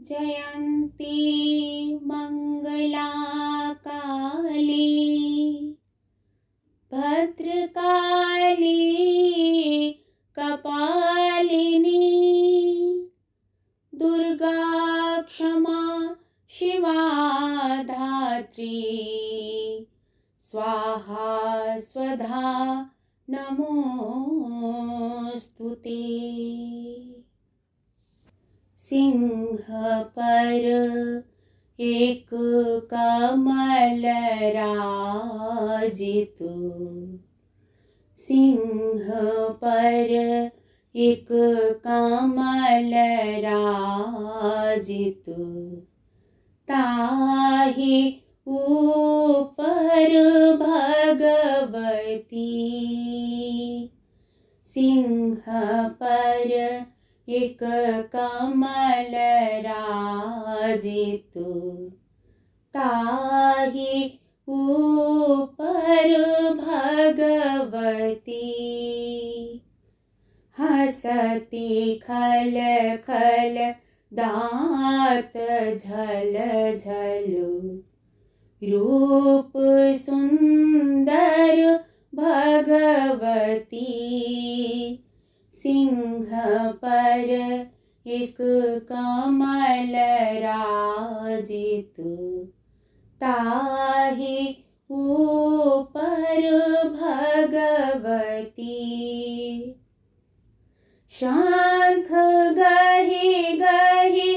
जयन्ती मंगला काली भद्रकाली कपालिनी दुर्गा क्षमा शिवा धात्री स्वाहा स्वधा नमोस्तुते। सिंह पर एक कमल राजित, सिंह पर एक कमल राजित, ताहि ऊपर भगवती। सिंह पर एक कमल राजित, ताहि ऊपर भगवती। हसती खल खल दाँत झल झल, रूप सुंदर भगवती। सिंह पर एक कमल राजित, ताहि ऊपर भगवती। शंख गहि गहि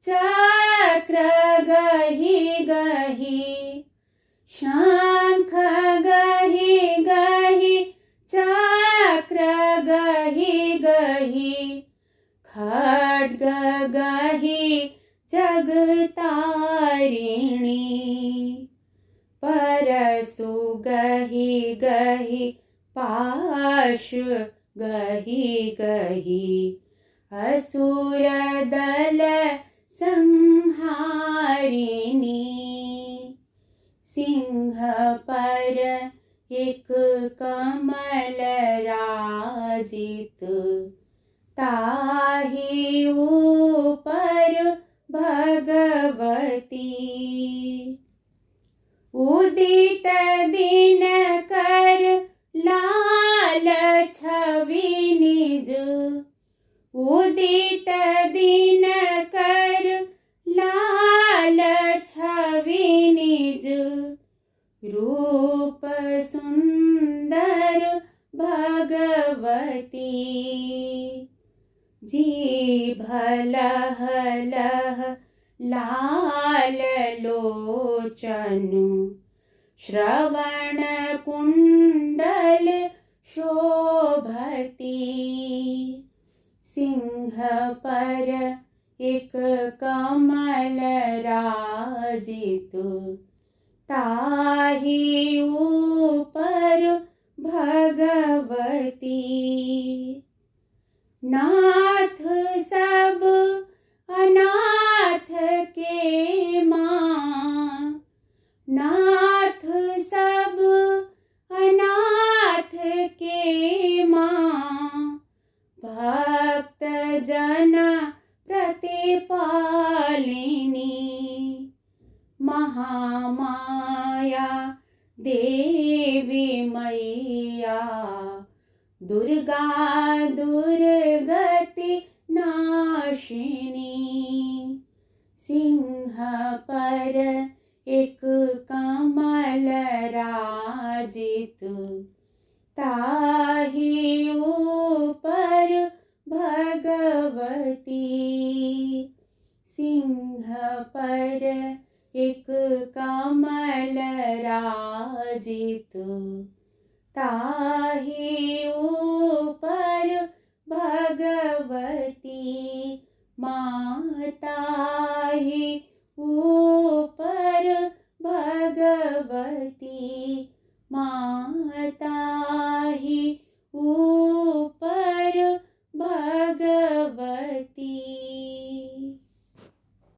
चक्र गहि गहि, शंख गहि गहि चक्र गहि गहि, खड्ग गहि जगतारिणी। परशु गहि गहि पाश गहि गहि, असुर दल संहारिणी। सिंह पर एक कमल राजित, ताहि ऊपर भगवती। उदित दिनकर लाल छवि निज, उदित दिनकर लाल छवि निज, रूप सुंदर भगवती। जीभ लह लह लाल लोचन, श्रवण कुंडल शोभती। सिंह पर एक कमल राजित, ताहि ऊपर भगवती। नाथ सब अनाथ के माँ, नाथ सब अनाथ के माँ, भक्त जन प्रतिपालिनी। महामाया देवी मैया, दुर्गा दुर्गति नाशिनी। सिंह पर एक कमल राजित, ताहि ऊपर भगवती। सिंह पर एक कमल राजित, ताहि ऊपर भगवती। माता ही ऊपर भगवती, माता